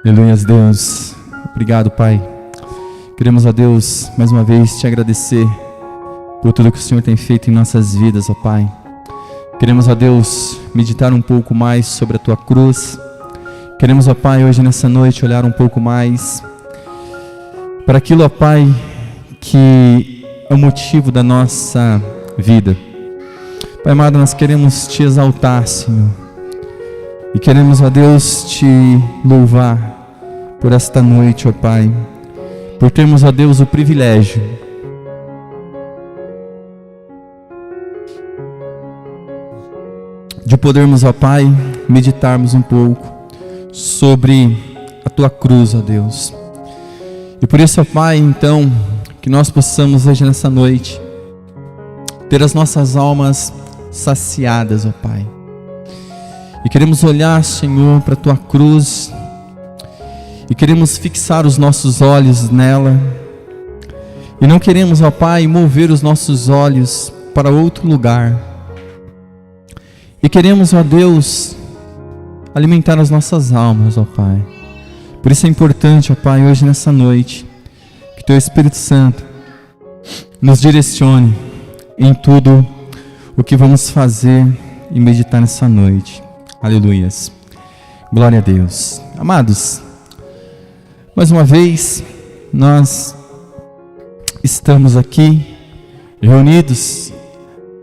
Aleluia, Deus. Obrigado, Pai. Queremos, ó Deus, mais uma vez te agradecer por tudo que o Senhor tem feito em nossas vidas, ó Pai. Queremos, ó Deus, meditar um pouco mais sobre a Tua cruz. Queremos, ó Pai, hoje nessa noite olhar um pouco mais para aquilo, ó Pai, que é o motivo da nossa vida. Pai amado, nós queremos te exaltar, Senhor. E queremos, ó Deus, te louvar por esta noite, ó Pai, por termos, ó Deus, o privilégio de podermos, ó Pai, meditarmos um pouco sobre a Tua cruz, ó Deus. E por isso, ó Pai, então, que nós possamos hoje nessa noite ter as nossas almas saciadas, ó Pai. E queremos olhar, Senhor, para a Tua cruz e queremos fixar os nossos olhos nela. E não queremos, ó Pai, mover os nossos olhos para outro lugar. E queremos, ó Deus, alimentar as nossas almas, ó Pai. Por isso é importante, ó Pai, hoje nessa noite, que Teu Espírito Santo nos direcione em tudo o que vamos fazer e meditar nessa noite. Aleluias. Glória a Deus. Amados, mais uma vez, nós estamos aqui reunidos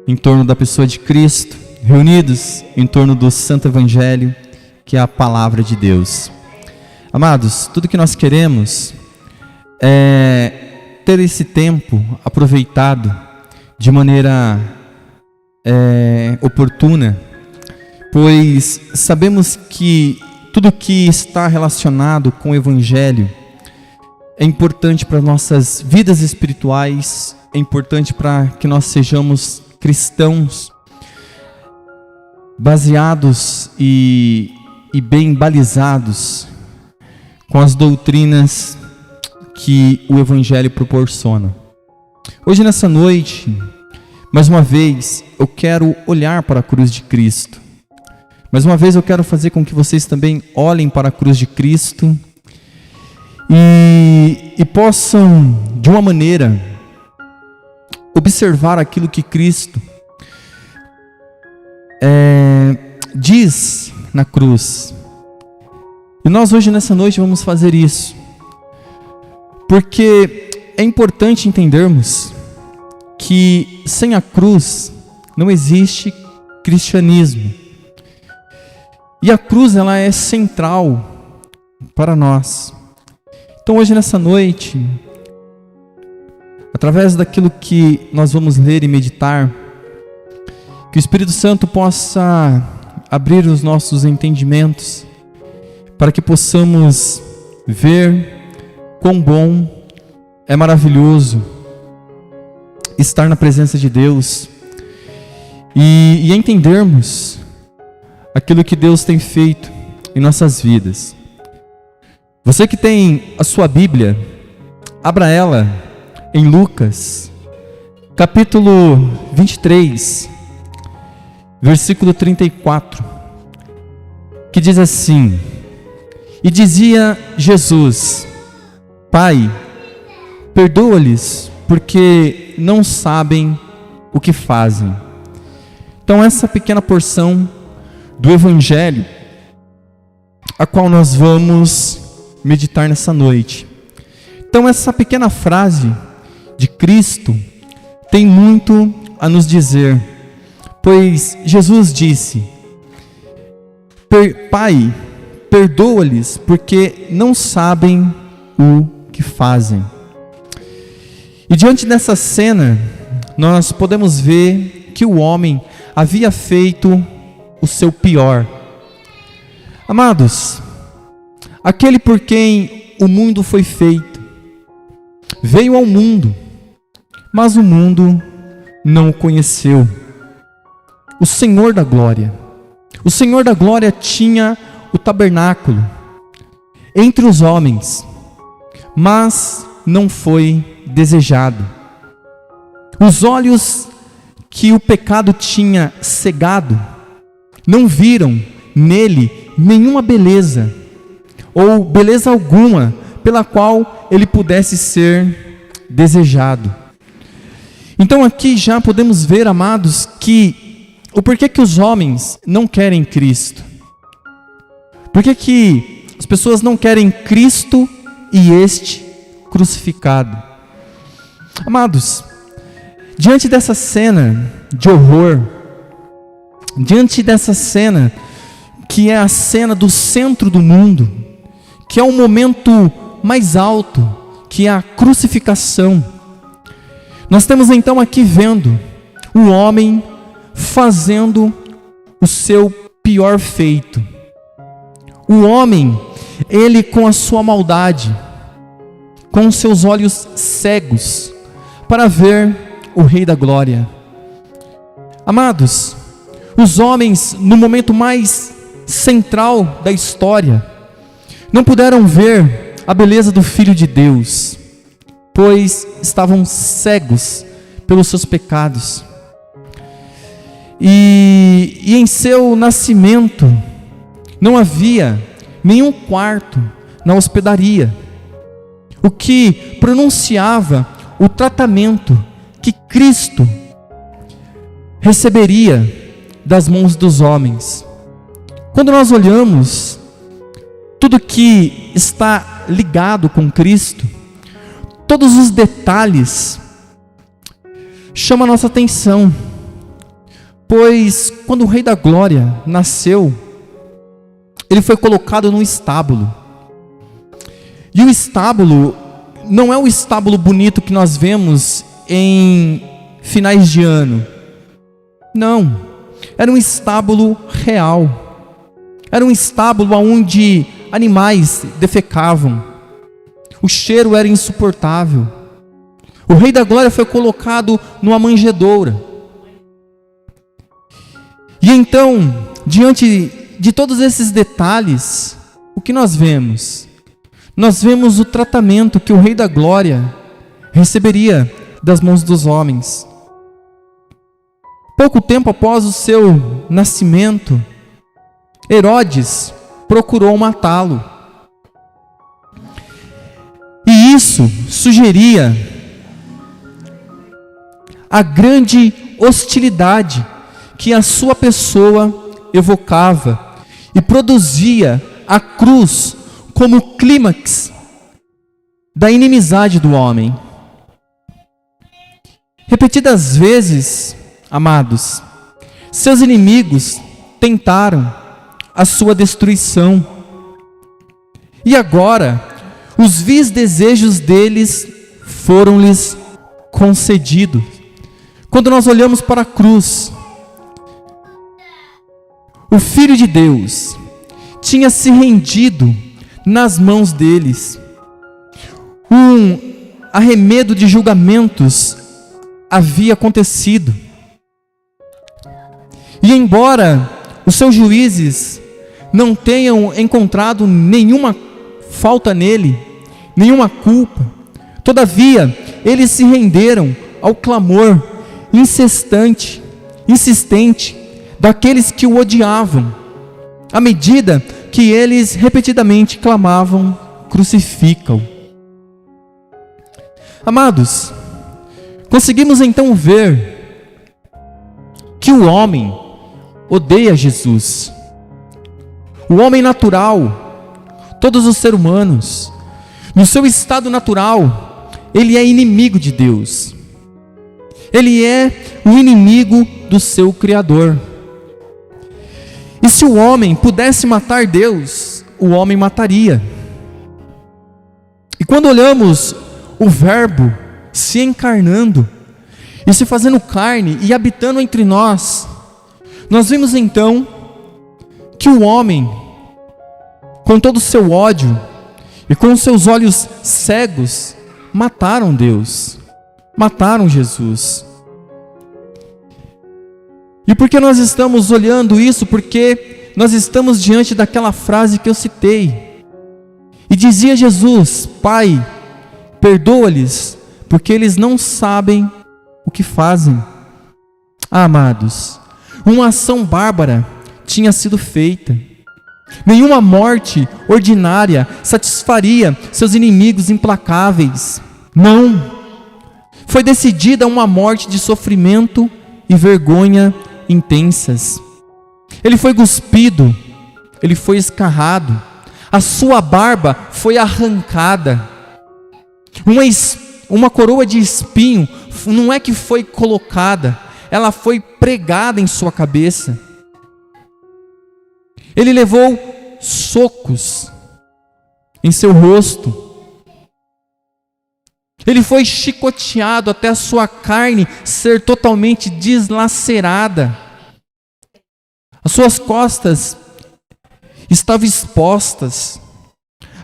em torno da pessoa de Cristo, reunidos em torno do Santo Evangelho, que é a Palavra de Deus. Amados, tudo que nós queremos é ter esse tempo aproveitado de maneira oportuna, pois sabemos que tudo que está relacionado com o Evangelho é importante para nossas vidas espirituais, é importante para que nós sejamos cristãos baseados e bem balizados com as doutrinas que o Evangelho proporciona. Hoje nessa noite, mais uma vez, eu quero olhar para a cruz de Cristo. Mais uma vez eu quero fazer com que vocês também olhem para a cruz de Cristo e possam, de uma maneira, observar aquilo que Cristo diz na cruz. E nós hoje nessa noite vamos fazer isso, porque é importante entendermos que sem a cruz não existe cristianismo. E a cruz, ela é central para nós. Então hoje nessa noite, através daquilo que nós vamos ler e meditar, que o Espírito Santo possa abrir os nossos entendimentos, para que possamos ver quão bom, é maravilhoso estar na presença de Deus e entendermos aquilo que Deus tem feito em nossas vidas. Você que tem a sua Bíblia, abra ela em Lucas, capítulo 23, versículo 34, que diz assim: E dizia Jesus: Pai, perdoa-lhes, porque não sabem o que fazem. Então essa pequena porção do Evangelho, a qual nós vamos meditar nessa noite. Então essa pequena frase de Cristo tem muito a nos dizer, pois Jesus disse: Pai, perdoa-lhes, porque não sabem o que fazem. E diante dessa cena, nós podemos ver que o homem havia feito o seu pior. Amados, aquele por quem o mundo foi feito, veio ao mundo, mas o mundo não o conheceu. O Senhor da Glória. O Senhor da Glória tinha o tabernáculo entre os homens, mas não foi desejado. Os olhos que o pecado tinha cegado não viram nele nenhuma beleza, ou beleza alguma pela qual ele pudesse ser desejado. Então aqui já podemos ver, amados, que o porquê que os homens não querem Cristo. Por que as pessoas não querem Cristo e este crucificado? Amados, diante dessa cena de horror, diante dessa cena que é a cena do centro do mundo, que é o momento mais alto, que é a crucificação, nós temos então aqui vendo o homem fazendo o seu pior feito. O homem, ele com a sua maldade, com os seus olhos cegos, para ver o Rei da Glória. Amados, os homens no momento mais central da história, não puderam ver a beleza do Filho de Deus, pois estavam cegos pelos seus pecados. E em seu nascimento não havia nenhum quarto na hospedaria, o que pronunciava o tratamento que Cristo receberia das mãos dos homens. Quando nós olhamos tudo que está ligado com Cristo, todos os detalhes chamam a nossa atenção, pois quando o Rei da Glória nasceu, ele foi colocado num estábulo. E o estábulo não é o estábulo bonito que nós vemos em finais de ano. Não, era um estábulo real. Era um estábulo onde animais defecavam. O cheiro era insuportável. O Rei da Glória foi colocado numa manjedoura. E então, diante de todos esses detalhes, o que nós vemos? Nós vemos o tratamento que o Rei da Glória receberia das mãos dos homens. Pouco tempo após o seu nascimento, Herodes procurou matá-lo. E isso sugeria a grande hostilidade que a sua pessoa evocava e produzia a cruz como clímax da inimizade do homem. Repetidas vezes, amados, seus inimigos tentaram a sua destruição. E agora, os vis desejos deles foram-lhes concedidos. Quando nós olhamos para a cruz, o Filho de Deus tinha se rendido nas mãos deles. Um arremedo de julgamentos havia acontecido. E embora os seus juízes não tenham encontrado nenhuma falta nele, nenhuma culpa, todavia eles se renderam ao clamor insistente daqueles que o odiavam, à medida que eles repetidamente clamavam: crucifica-o. Amados, conseguimos então ver que o homem odeia Jesus. O homem natural, todos os seres humanos, no seu estado natural, ele é inimigo de Deus. Ele é o inimigo do seu Criador. E se o homem pudesse matar Deus, o homem mataria. E quando olhamos o Verbo se encarnando e se fazendo carne e habitando entre nós, nós vimos então que o homem, com todo o seu ódio e com os seus olhos cegos, mataram Deus, mataram Jesus. E por que nós estamos olhando isso? Porque nós estamos diante daquela frase que eu citei. E dizia Jesus: Pai, perdoa-lhes, porque eles não sabem o que fazem. Amados, uma ação bárbara tinha sido feita. Nenhuma morte ordinária satisfaria seus inimigos implacáveis. Não. Foi decidida uma morte de sofrimento e vergonha intensas. Ele foi cuspido, ele foi escarrado, a sua barba foi arrancada. Uma coroa de espinho não é que foi colocada, ela foi pregada em sua cabeça. Ele levou socos em seu rosto. Ele foi chicoteado até a sua carne ser totalmente deslacerada. As suas costas estavam expostas.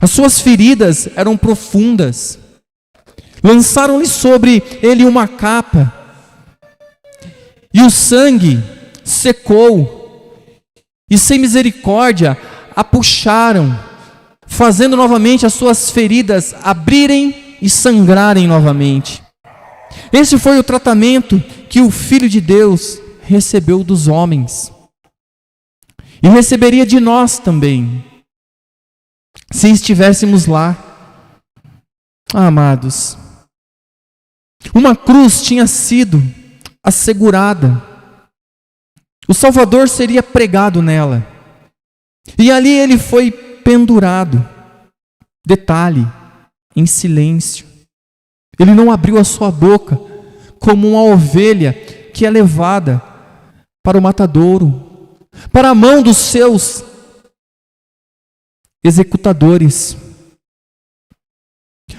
As suas feridas eram profundas. Lançaram-lhe sobre ele uma capa. E o sangue secou. E sem misericórdia a puxaram, fazendo novamente as suas feridas abrirem e sangrarem novamente. Esse foi o tratamento que o Filho de Deus recebeu dos homens. E receberia de nós também, se estivéssemos lá. Amados, uma cruz tinha sido assegurada. O Salvador seria pregado nela. E ali ele foi pendurado. Detalhe, em silêncio. Ele não abriu a sua boca, como uma ovelha que é levada para o matadouro, para a mão dos seus executadores.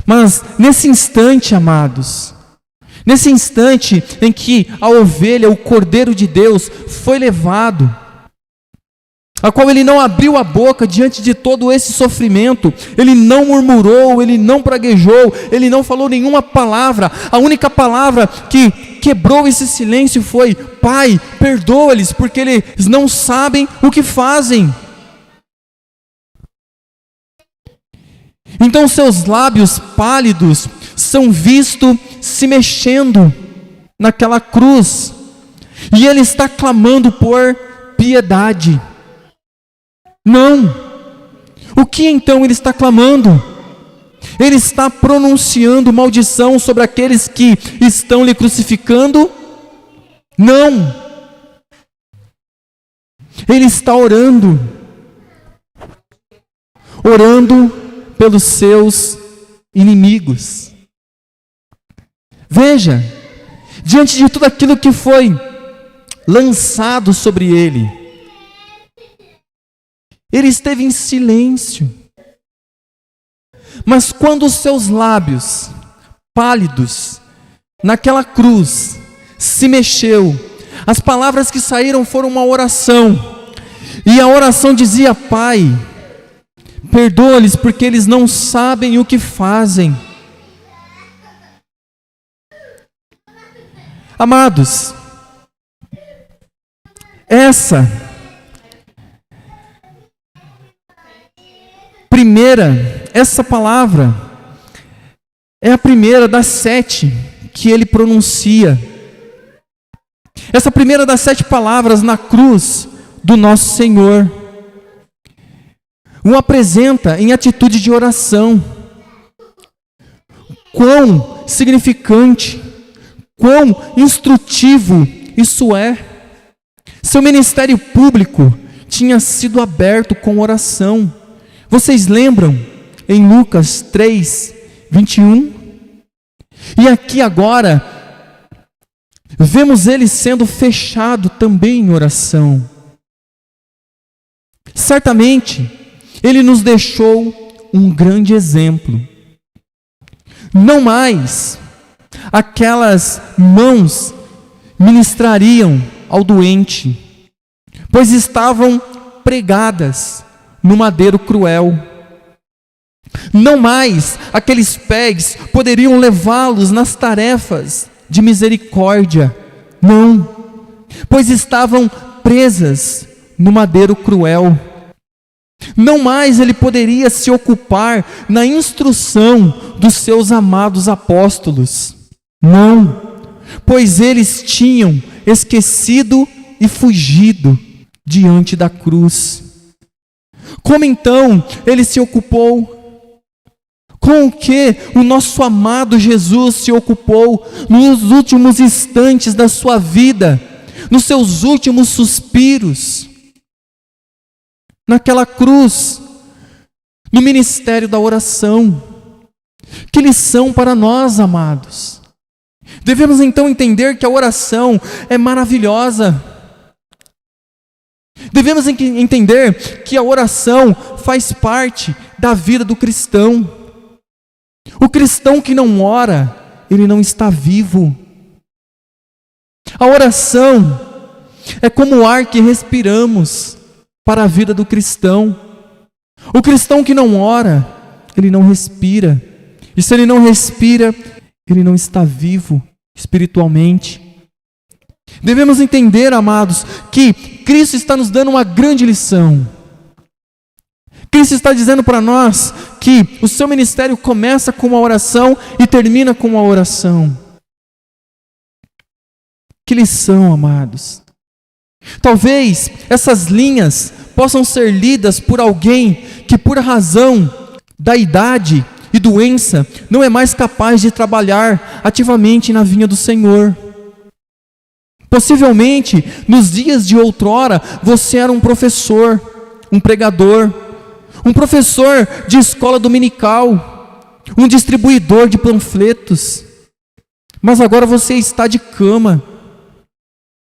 Mas nesse instante, amados, nesse instante em que a ovelha, o Cordeiro de Deus, foi levado, a qual ele não abriu a boca diante de todo esse sofrimento, ele não murmurou, ele não praguejou, ele não falou nenhuma palavra. A única palavra que quebrou esse silêncio foi: Pai, perdoa-lhes, porque eles não sabem o que fazem. Então seus lábios pálidos são vistos se mexendo naquela cruz, e ele está clamando por piedade. Não. O que então ele está clamando? Ele está pronunciando maldição sobre aqueles que estão lhe crucificando? Não. Ele está orando pelos seus inimigos. Veja, diante de tudo aquilo que foi lançado sobre ele, ele esteve em silêncio. Mas quando os seus lábios pálidos naquela cruz se mexeu, as palavras que saíram foram uma oração. E a oração dizia: Pai, perdoa-lhes, porque eles não sabem o que fazem. Amados, essa palavra é a primeira das 7 que ele pronuncia. Essa primeira das 7 palavras na cruz do nosso Senhor o apresenta em atitude de oração. Quão significante, quão instrutivo isso é. Seu ministério público tinha sido aberto com oração. Vocês lembram em Lucas 3, 21? E aqui agora, vemos ele sendo fechado também em oração. Certamente, ele nos deixou um grande exemplo. Não mais aquelas mãos ministrariam ao doente, pois estavam pregadas no madeiro cruel. Não mais aqueles pés poderiam levá-los nas tarefas de misericórdia. Não, pois estavam presas no madeiro cruel. Não mais ele poderia se ocupar na instrução dos seus amados apóstolos. Não, pois eles tinham esquecido e fugido diante da cruz. Como então ele se ocupou? Com o que o nosso amado Jesus se ocupou nos últimos instantes da sua vida, nos seus últimos suspiros, naquela cruz, no ministério da oração? Que lição para nós, amados! Devemos então entender que a oração é maravilhosa. Devemos entender que a oração faz parte da vida do cristão. O cristão que não ora, ele não está vivo. A oração é como o ar que respiramos para a vida do cristão. O cristão que não ora, ele não respira. E se ele não respira, ele não está vivo espiritualmente. Devemos entender, amados, que Cristo está nos dando uma grande lição. Cristo está dizendo para nós que o seu ministério começa com uma oração e termina com uma oração. Que lição, amados! Talvez essas linhas possam ser lidas por alguém que, por razão da idade e doença, não é mais capaz de trabalhar ativamente na vinha do Senhor. Possivelmente, nos dias de outrora, você era um professor, um pregador, um professor de escola dominical, um distribuidor de panfletos, mas agora você está de cama.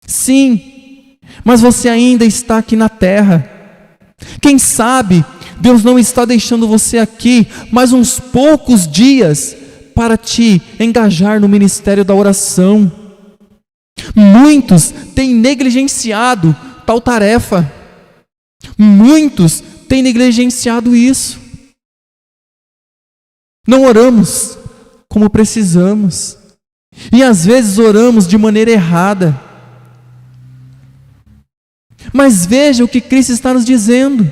Sim, mas você ainda está aqui na terra. Quem sabe Deus não está deixando você aqui mais uns poucos dias para te engajar no ministério da oração. Muitos têm negligenciado tal tarefa. Muitos têm negligenciado isso. Não oramos como precisamos. E às vezes oramos de maneira errada. Mas veja o que Cristo está nos dizendo.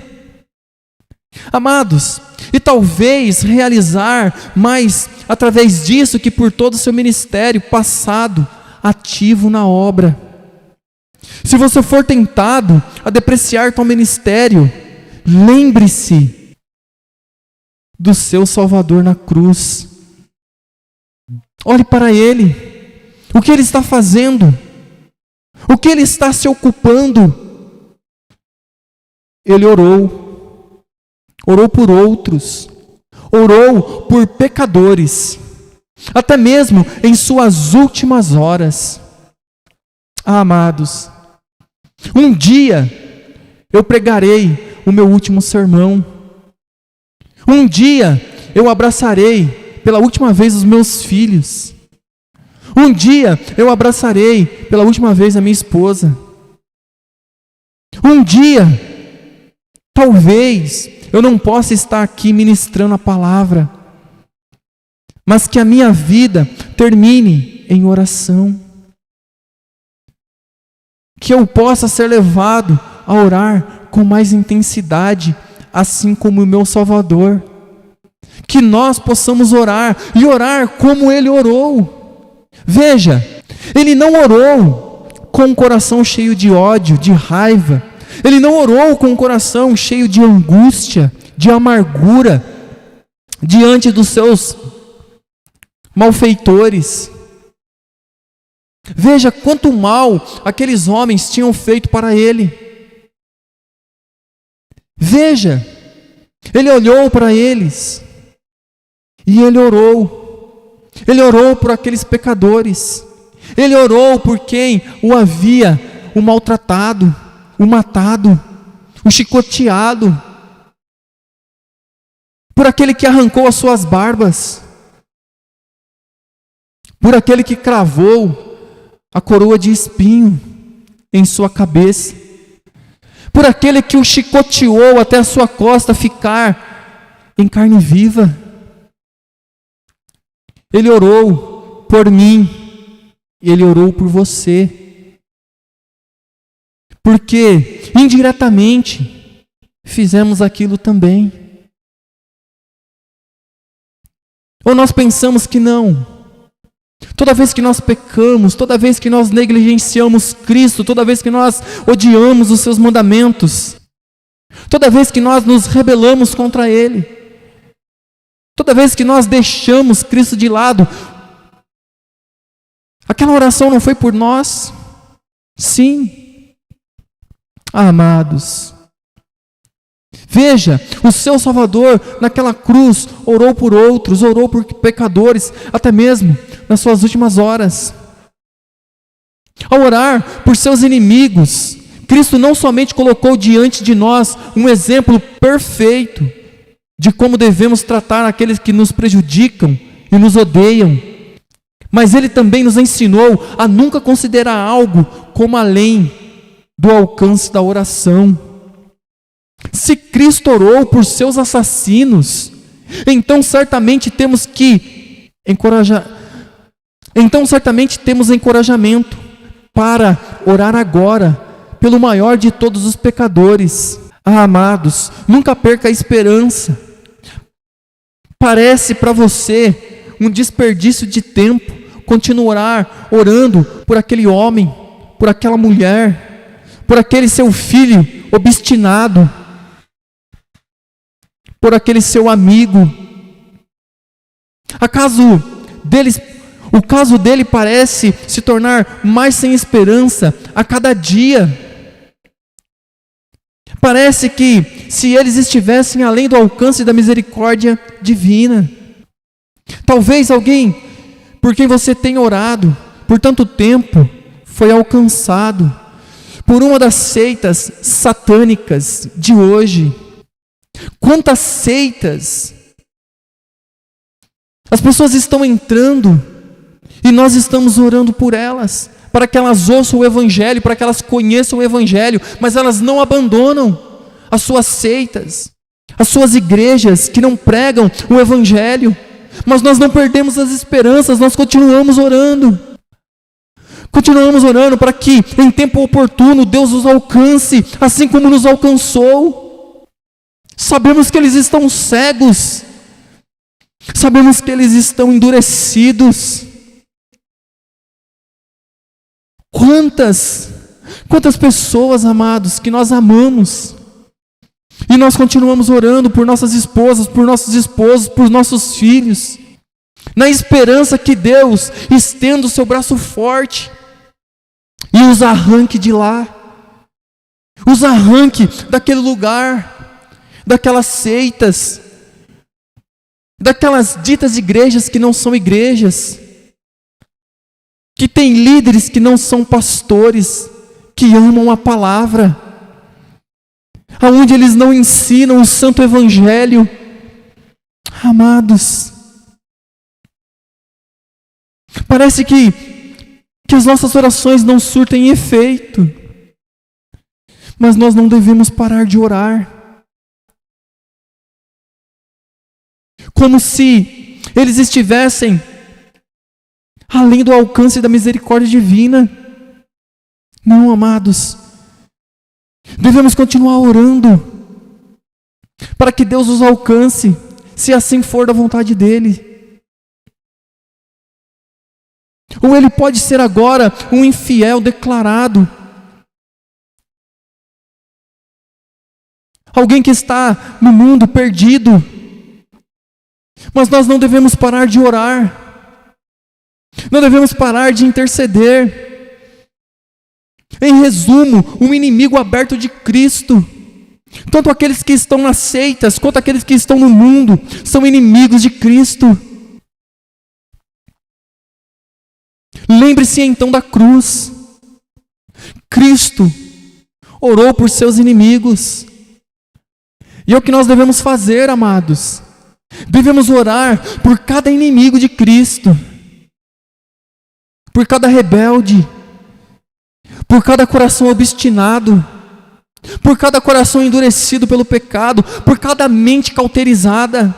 Amados, e talvez realizar mais através disso que por todo o seu ministério passado, ativo na obra. Se você for tentado a depreciar tal ministério, lembre-se do seu Salvador na cruz. Olhe para Ele. O que Ele está fazendo? O que Ele está se ocupando? Ele orou. Orou por outros. Orou por pecadores. Até mesmo em suas últimas horas. Ah, amados, um dia eu pregarei o meu último sermão. Um dia eu abraçarei pela última vez os meus filhos. Um dia eu abraçarei pela última vez a minha esposa. Um dia, talvez, eu não possa estar aqui ministrando a palavra, mas que a minha vida termine em oração. Que eu possa ser levado a orar com mais intensidade, assim como o meu Salvador. Que nós possamos orar, e orar como Ele orou. Veja, Ele não orou com um coração cheio de ódio, de raiva. Ele não orou com um coração cheio de angústia, de amargura, diante dos seus malfeitores. Veja quanto mal aqueles homens tinham feito para ele. Veja, ele olhou para eles e ele orou. Ele orou por aqueles pecadores. Ele orou por quem o havia o maltratado, o matado, o chicoteado, por aquele que arrancou as suas barbas, por aquele que cravou a coroa de espinho em sua cabeça, por aquele que o chicoteou até a sua costa ficar em carne viva. Ele orou por mim, ele orou por você, porque indiretamente fizemos aquilo também. Ou nós pensamos que não? Toda vez que nós pecamos, toda vez que nós negligenciamos Cristo, toda vez que nós odiamos os seus mandamentos, toda vez que nós nos rebelamos contra Ele, toda vez que nós deixamos Cristo de lado, aquela oração não foi por nós? Sim. Amados, veja, o seu Salvador naquela cruz orou por outros, orou por pecadores, até mesmo nas suas últimas horas. Ao orar por seus inimigos, Cristo não somente colocou diante de nós um exemplo perfeito de como devemos tratar aqueles que nos prejudicam e nos odeiam, mas Ele também nos ensinou a nunca considerar algo como além do alcance da oração. Se Cristo orou por seus assassinos, então certamente temos encorajamento para orar agora pelo maior de todos os pecadores. Amados, nunca perca a esperança. Parece para você um desperdício de tempo continuar orando por aquele homem, por aquela mulher, por aquele seu filho obstinado, por aquele seu amigo. O caso dele parece se tornar mais sem esperança a cada dia. Parece que se eles estivessem além do alcance da misericórdia divina. Talvez alguém por quem você tem orado por tanto tempo foi alcançado por uma das seitas satânicas de hoje. Quantas seitas! As pessoas estão entrando e nós estamos orando por elas, para que elas ouçam o Evangelho, para que elas conheçam o Evangelho, mas elas não abandonam as suas seitas, as suas igrejas que não pregam o Evangelho. Mas nós não perdemos as esperanças, nós continuamos orando. Continuamos orando para que em tempo oportuno Deus os alcance, assim como nos alcançou. Sabemos que eles estão cegos, sabemos que eles estão endurecidos. Quantas pessoas, amados, que nós amamos, e nós continuamos orando por nossas esposas, por nossos esposos, por nossos filhos, na esperança que Deus estenda o seu braço forte e os arranque de lá, os arranque daquele lugar, daquelas seitas, daquelas ditas igrejas que não são igrejas, que tem líderes que não são pastores, que amam a palavra, aonde eles não ensinam o santo evangelho. Amados, parece que as nossas orações não surtem efeito, mas nós não devemos parar de orar, como se eles estivessem além do alcance da misericórdia divina. Não, amados, devemos continuar orando para que Deus os alcance, se assim for da vontade dEle. Ou ele pode ser agora um infiel declarado, alguém que está no mundo perdido, mas nós não devemos parar de orar, não devemos parar de interceder. Em resumo, um inimigo aberto de Cristo. Tanto aqueles que estão nas seitas, quanto aqueles que estão no mundo, são inimigos de Cristo. Lembre-se então da cruz. Cristo orou por seus inimigos. E é o que nós devemos fazer, amados. Devemos orar por cada inimigo de Cristo, por cada rebelde, por cada coração obstinado, por cada coração endurecido pelo pecado, por cada mente cauterizada.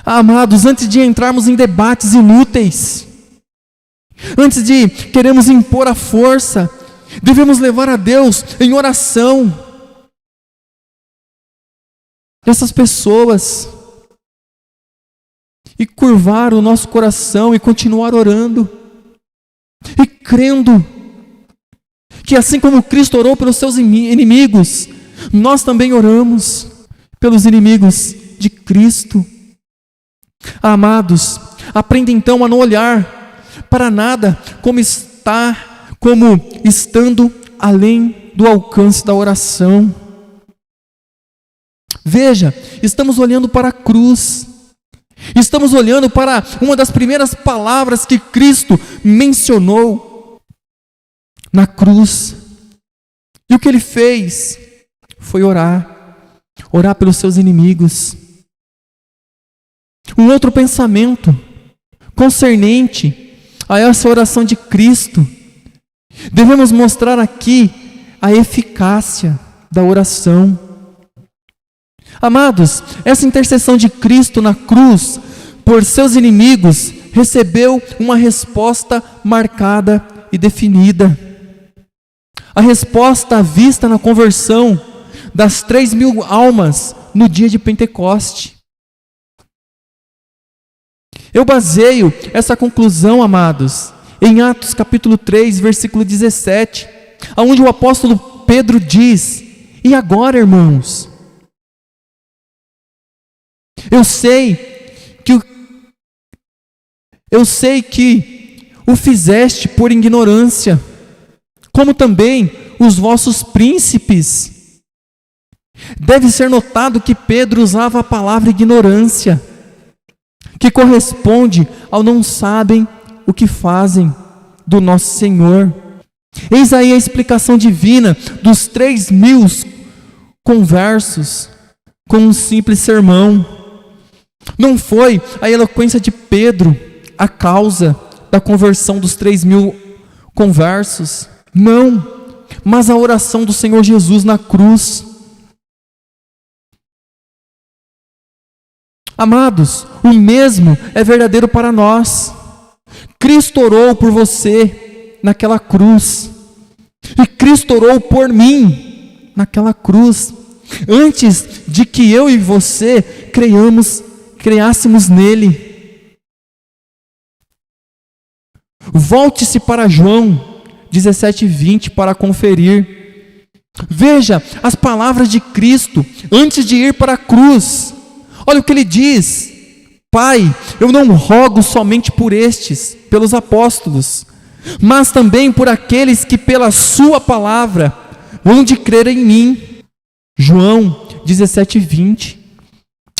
Amados, antes de entrarmos em debates inúteis, antes de queremos impor a força, devemos levar a Deus em oração essas pessoas e curvar o nosso coração e continuar orando e crendo que assim como Cristo orou pelos seus inimigos, nós também oramos pelos inimigos de Cristo. Amados, aprenda então a não olhar para nada como estando além do alcance da oração. Veja, estamos olhando para a cruz. Estamos olhando para uma das primeiras palavras que Cristo mencionou na cruz. E o que Ele fez foi orar pelos seus inimigos. Um outro pensamento concernente a essa oração de Cristo, devemos mostrar aqui a eficácia da oração. Amados, essa intercessão de Cristo na cruz por seus inimigos recebeu uma resposta marcada e definida. A resposta vista na conversão das 3.000 almas no dia de Pentecoste. Eu baseio essa conclusão, amados, em Atos capítulo 3, versículo 17, onde o apóstolo Pedro diz: e agora, irmãos, eu sei que o fizeste por ignorância, como também os vossos príncipes. Deve ser notado que Pedro usava a palavra ignorância, que corresponde ao não sabem o que fazem do nosso Senhor. Eis aí a explicação divina dos 3.000 conversos com um simples sermão. Não foi a eloquência de Pedro a causa da conversão dos 3.000 conversos, não, mas a oração do Senhor Jesus na cruz. Amados, o mesmo é verdadeiro para nós. Cristo orou por você naquela cruz, e Cristo orou por mim naquela cruz, antes de que eu e você criássemos nele. Volte-se para João 17:20 para conferir. Veja as palavras de Cristo antes de ir para a cruz. Olha o que ele diz: Pai, eu não rogo somente por estes, pelos apóstolos, mas também por aqueles que pela sua palavra hão de crer em mim. João 17:20.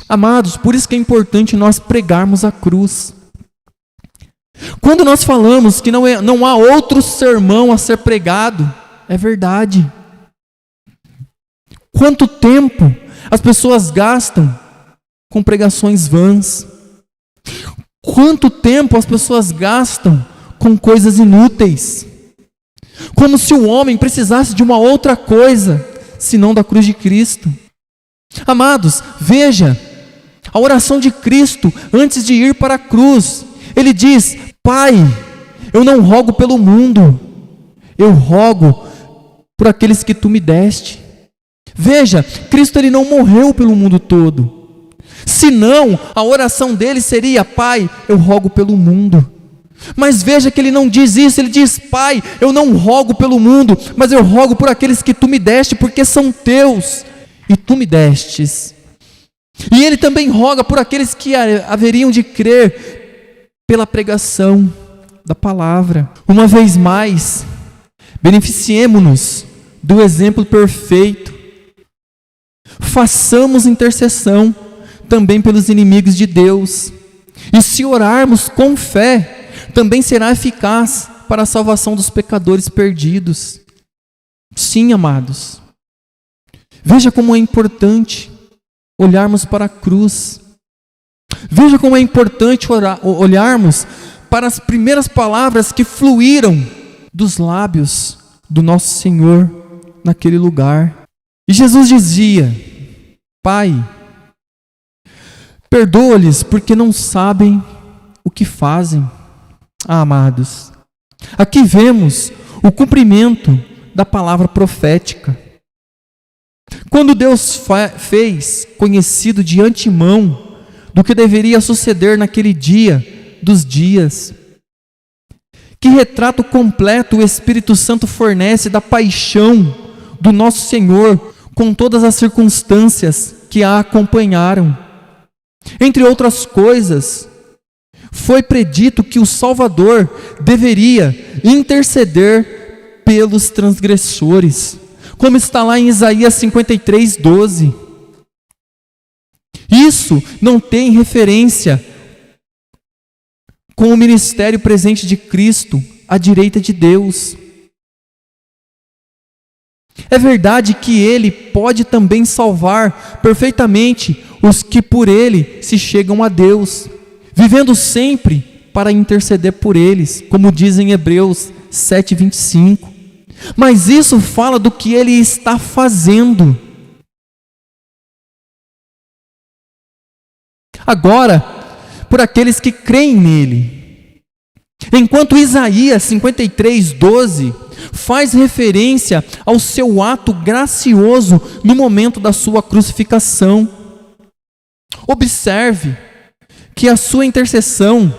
Amados, por isso que é importante nós pregarmos a cruz. Quando nós falamos que não há outro sermão a ser pregado, é verdade. Quanto tempo as pessoas gastam com pregações vãs? Quanto tempo as pessoas gastam com coisas inúteis? Como se o homem precisasse de uma outra coisa, senão da cruz de Cristo. Amados, veja, a oração de Cristo antes de ir para a cruz, ele diz: Pai, eu não rogo pelo mundo, eu rogo por aqueles que tu me deste. Veja, Cristo ele não morreu pelo mundo todo. Senão, a oração dele seria: Pai, eu rogo pelo mundo. Mas veja que ele não diz isso, ele diz: Pai, eu não rogo pelo mundo, mas eu rogo por aqueles que tu me deste, porque são teus, e tu me destes. E ele também roga por aqueles que haveriam de crer pela pregação da palavra. Uma vez mais, beneficiemo-nos do exemplo perfeito. Façamos intercessão também pelos inimigos de Deus. E se orarmos com fé, também será eficaz para a salvação dos pecadores perdidos. Sim, amados. Veja como é importante olharmos para a cruz. Veja como é importante olharmos para as primeiras palavras que fluíram dos lábios do nosso Senhor naquele lugar. E Jesus dizia: Pai, perdoa-lhes porque não sabem o que fazem. Amados, aqui vemos o cumprimento da palavra profética. Quando Deus fez conhecido de antemão do que deveria suceder naquele dia dos dias, que retrato completo o Espírito Santo fornece da paixão do nosso Senhor com todas as circunstâncias que a acompanharam. Entre outras coisas, foi predito que o Salvador deveria interceder pelos transgressores, como está lá em Isaías 53:12. Isso não tem referência com o ministério presente de Cristo à direita de Deus. É verdade que Ele pode também salvar perfeitamente os que por Ele se chegam a Deus, vivendo sempre para interceder por eles, como diz em Hebreus 7:25. Mas isso fala do que Ele está fazendo. Agora, por aqueles que creem nele. Enquanto Isaías 53:12 faz referência ao seu ato gracioso no momento da sua crucificação. Observe que a sua intercessão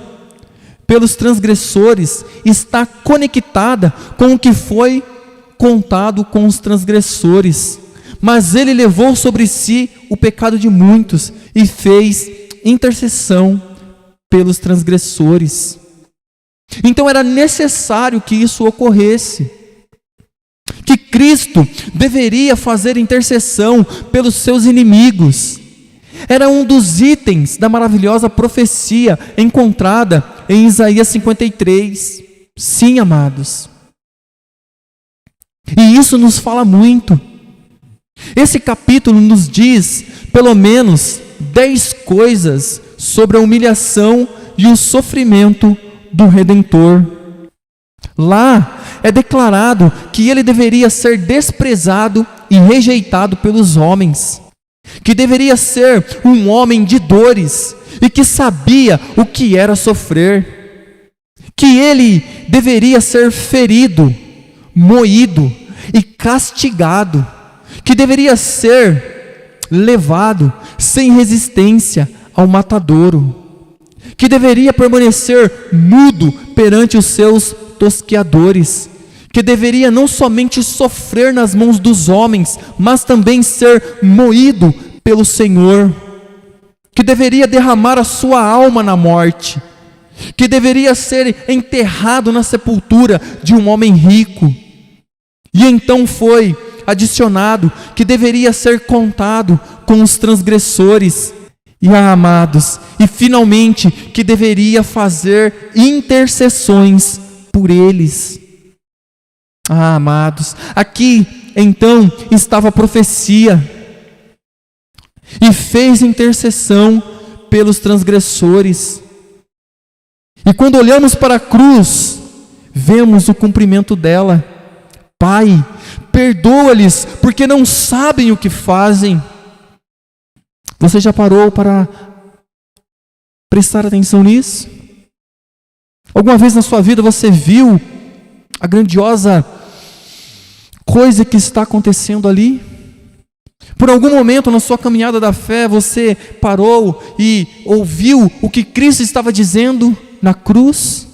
pelos transgressores está conectada com o que foi contado com os transgressores. Mas ele levou sobre si o pecado de muitos e fez intercessão pelos transgressores. Então era necessário que isso ocorresse, que Cristo deveria fazer intercessão pelos seus inimigos. Era um dos itens da maravilhosa profecia encontrada em Isaías 53. Sim, amados. E isso nos fala muito. Esse capítulo nos diz pelo menos 10 coisas sobre a humilhação e o sofrimento do Redentor. Lá é declarado que ele deveria ser desprezado e rejeitado pelos homens, que deveria ser um homem de dores e que sabia o que era sofrer, que ele deveria ser ferido, moído e castigado, que deveria ser levado sem resistência ao matadouro, que deveria permanecer mudo perante os seus tosqueadores, que deveria não somente sofrer nas mãos dos homens, mas também ser moído pelo Senhor, que deveria derramar a sua alma na morte, que deveria ser enterrado na sepultura de um homem rico. E então foi adicionado que deveria ser contado com os transgressores. E amados, e finalmente que deveria fazer intercessões por eles. Amados, aqui então estava a profecia, e fez intercessão pelos transgressores. E quando olhamos para a cruz, vemos o cumprimento dela. Pai, perdoa-lhes, porque não sabem o que fazem. Você já parou para prestar atenção nisso? Alguma vez na sua vida você viu a grandiosa coisa que está acontecendo ali? Por algum momento na sua caminhada da fé você parou e ouviu o que Cristo estava dizendo na cruz?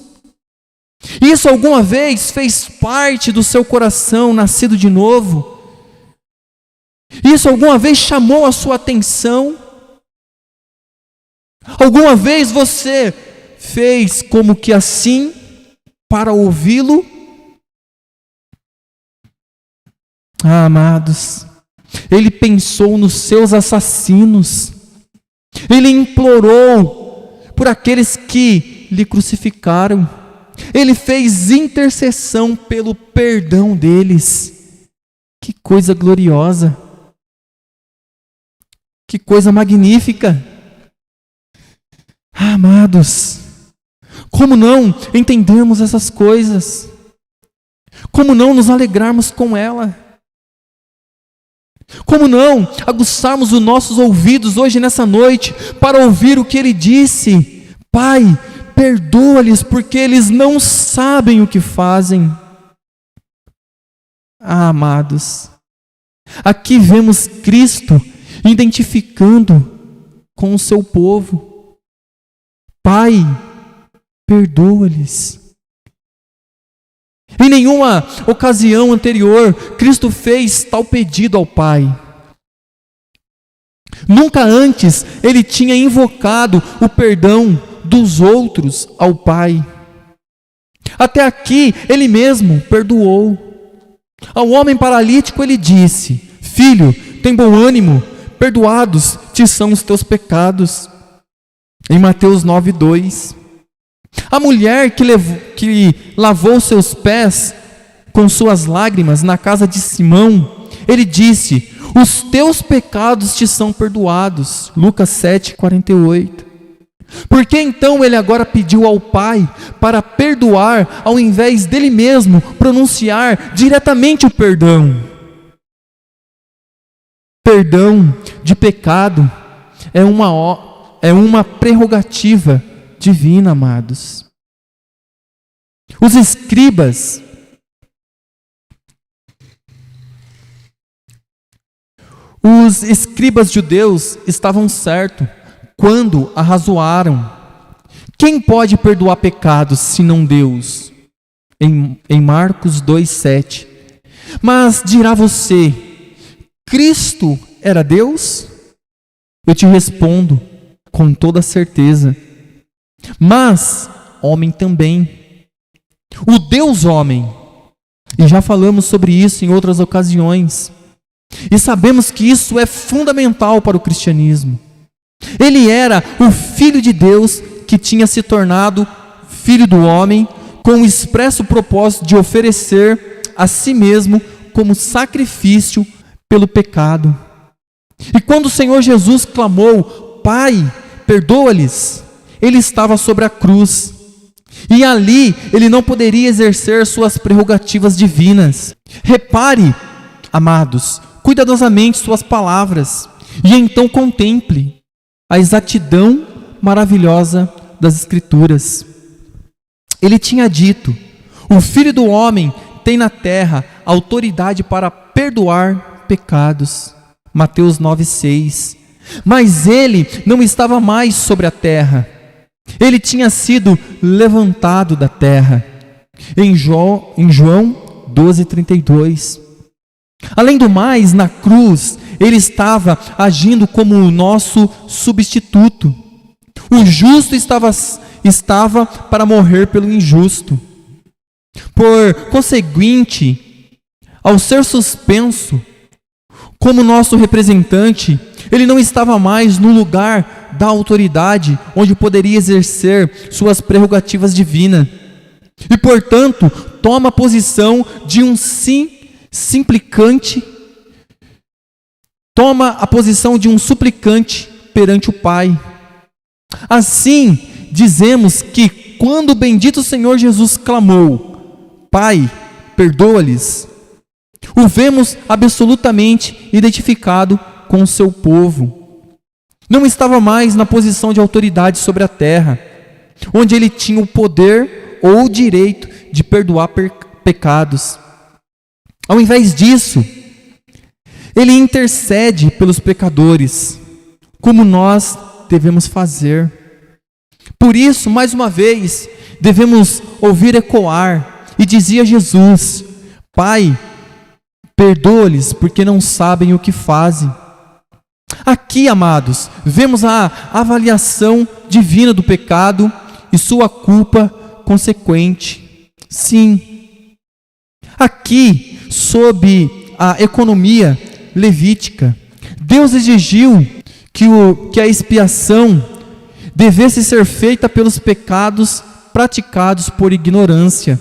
Isso alguma vez fez parte do seu coração nascido de novo? Isso alguma vez chamou a sua atenção? Alguma vez você fez como que assim para ouvi-lo? Amados, ele pensou nos seus assassinos, ele implorou por aqueles que lhe crucificaram, ele fez intercessão pelo perdão deles. Que coisa gloriosa! Que coisa magnífica! Amados, como não entendermos essas coisas? Como não nos alegrarmos com ela? Como não aguçarmos os nossos ouvidos hoje nessa noite para ouvir o que ele disse? Pai, perdoa-lhes porque eles não sabem o que fazem. Amados, aqui vemos Cristo identificando com o seu povo. Pai, perdoa-lhes. Em nenhuma ocasião anterior, Cristo fez tal pedido ao Pai. Nunca antes ele tinha invocado o perdão dos outros ao Pai. Até aqui ele mesmo perdoou. Ao homem paralítico ele disse: filho, tem bom ânimo, perdoados te são os teus pecados. Em Mateus 9:2. A mulher que lavou seus pés com suas lágrimas na casa de Simão, ele disse: os teus pecados te são perdoados. Lucas 7:48. Por que então ele agora pediu ao Pai para perdoar, ao invés dele mesmo pronunciar diretamente o perdão? Perdão de pecado é uma prerrogativa divina, amados. Os escribas judeus estavam certos quando arrazoaram: quem pode perdoar pecados senão Deus? Em Marcos 2:7. Mas dirá você: Cristo era Deus? Eu te respondo com toda certeza: mas homem também. O Deus homem. E já falamos sobre isso em outras ocasiões. E sabemos que isso é fundamental para o cristianismo. Ele era o Filho de Deus que tinha se tornado Filho do homem, com o expresso propósito de oferecer a si mesmo como sacrifício pelo pecado. E quando o Senhor Jesus clamou: Pai, perdoa-lhes, ele estava sobre a cruz. E ali ele não poderia exercer suas prerrogativas divinas. Repare, amados, cuidadosamente suas palavras, e então contemple a exatidão maravilhosa das Escrituras. Ele tinha dito: o Filho do homem tem na terra autoridade para perdoar pecados. Mateus 9:6. Mas ele não estava mais sobre a terra. Ele tinha sido levantado da terra. Em João 12:32. Além do mais, na cruz, ele estava agindo como o nosso substituto. O justo estava para morrer pelo injusto. Por conseguinte, ao ser suspenso como nosso representante, ele não estava mais no lugar da autoridade onde poderia exercer suas prerrogativas divinas. E, portanto, toma a posição de um suplicante perante o Pai. Assim, dizemos que quando o bendito Senhor Jesus clamou: Pai, perdoa-lhes, o vemos absolutamente identificado com o seu povo. Não estava mais na posição de autoridade sobre a terra, onde ele tinha o poder ou o direito de perdoar pecados. Ao invés disso, ele intercede pelos pecadores, como nós devemos fazer. Por isso, mais uma vez, devemos ouvir ecoar, e dizia Jesus: Pai, perdoa-lhes, porque não sabem o que fazem. Aqui, amados, vemos a avaliação divina do pecado e sua culpa consequente. Sim, aqui, sob a economia levítica, Deus exigiu que a expiação devesse ser feita pelos pecados praticados por ignorância.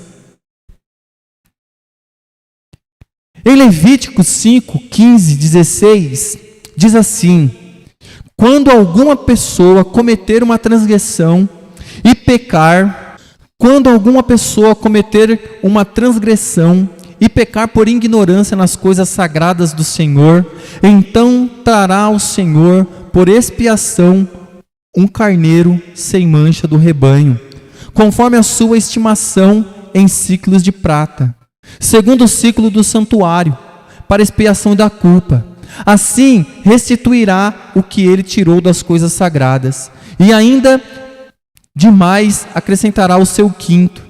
Em Levíticos 5, 15, 16, diz assim: quando alguma pessoa cometer uma transgressão e pecar por ignorância nas coisas sagradas do Senhor, então trará ao Senhor por expiação um carneiro sem mancha do rebanho, conforme a sua estimação em siclos de prata, segundo o ciclo do santuário, para expiação da culpa. Assim restituirá o que ele tirou das coisas sagradas, e ainda demais acrescentará o seu quinto,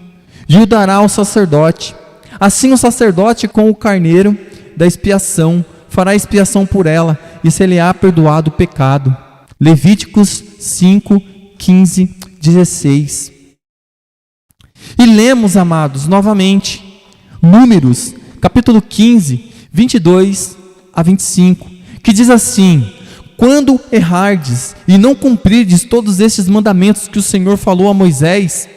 e o dará ao sacerdote. Assim o sacerdote, com o carneiro da expiação, fará expiação por ela, e se lhe há perdoado o pecado. Levíticos 5, 15, 16. E lemos, amados, novamente, Números, capítulo 15, 22 a 25, que diz assim: quando errardes e não cumprirdes todos estes mandamentos que o Senhor falou a Moisés,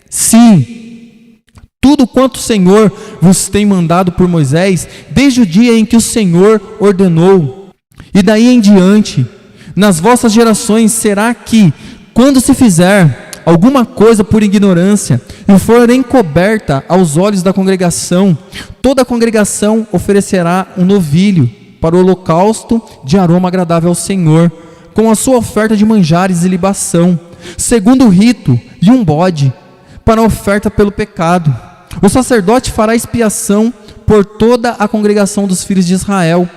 sim, tudo quanto o Senhor vos tem mandado por Moisés, desde o dia em que o Senhor ordenou, e daí em diante, nas vossas gerações, será que, quando se fizer alguma coisa por ignorância, e for encoberta aos olhos da congregação, toda a congregação oferecerá um novilho para o holocausto de aroma agradável ao Senhor, com a sua oferta de manjares e libação, segundo o rito, e um bode, para a oferta pelo pecado. O sacerdote fará expiação por toda a congregação dos filhos de Israel,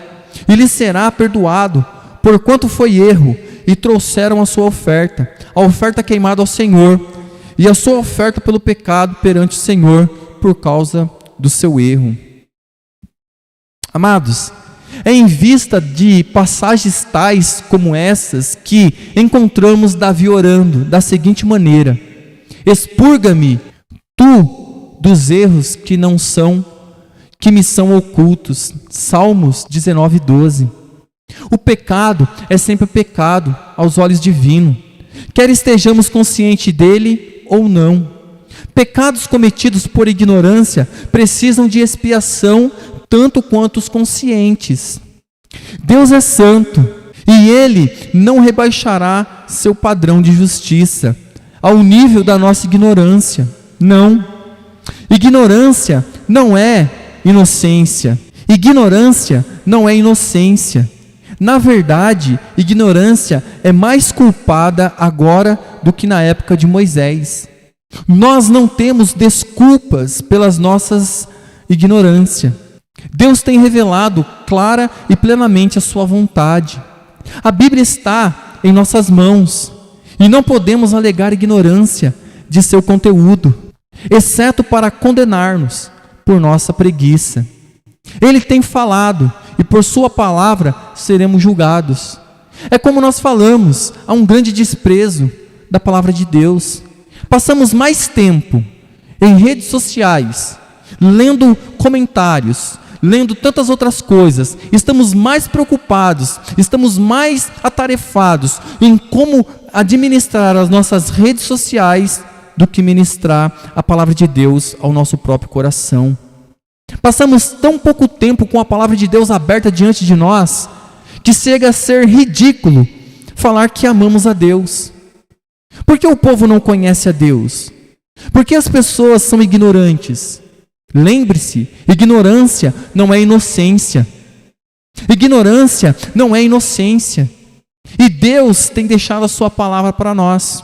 e lhe será perdoado, porquanto foi erro, e trouxeram a sua oferta, a oferta queimada ao Senhor, e a sua oferta pelo pecado perante o Senhor, por causa do seu erro. Amados, é em vista de passagens tais como essas que encontramos Davi orando da seguinte maneira: expurga-me tu dos erros que me são ocultos. Salmos 19, 12. O pecado é sempre pecado aos olhos divinos, quer estejamos conscientes dele ou não. Pecados cometidos por ignorância precisam de expiação tanto quanto os conscientes. Deus é santo e Ele não rebaixará seu padrão de justiça ao nível da nossa ignorância. Não. Ignorância não é inocência. Ignorância não é inocência. Na verdade, ignorância é mais culpada agora do que na época de Moisés. Nós não temos desculpas pelas nossas ignorâncias. Deus tem revelado clara e plenamente a sua vontade. A Bíblia está em nossas mãos e não podemos alegar ignorância de seu conteúdo, exceto para condenar-nos por nossa preguiça. Ele tem falado e por sua palavra seremos julgados. É como nós falamos, há um grande desprezo da palavra de Deus. Passamos mais tempo em redes sociais, lendo comentários, lendo tantas outras coisas, estamos mais preocupados, estamos mais atarefados em como administrar as nossas redes sociais do que ministrar a palavra de Deus ao nosso próprio coração. Passamos tão pouco tempo com a palavra de Deus aberta diante de nós, que chega a ser ridículo falar que amamos a Deus. Por que o povo não conhece a Deus? Por que as pessoas são ignorantes? Lembre-se, ignorância não é inocência. Ignorância não é inocência. E Deus tem deixado a sua palavra para nós.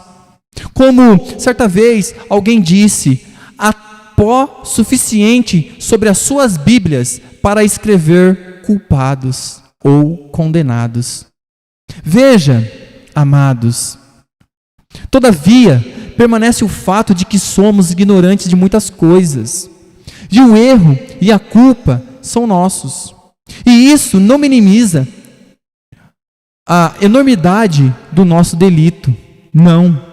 Como certa vez alguém disse, há pó suficiente sobre as suas Bíblias para escrever culpados ou condenados. Veja, amados, todavia, permanece o fato de que somos ignorantes de muitas coisas. E o erro e a culpa são nossos. E isso não minimiza a enormidade do nosso delito. Não.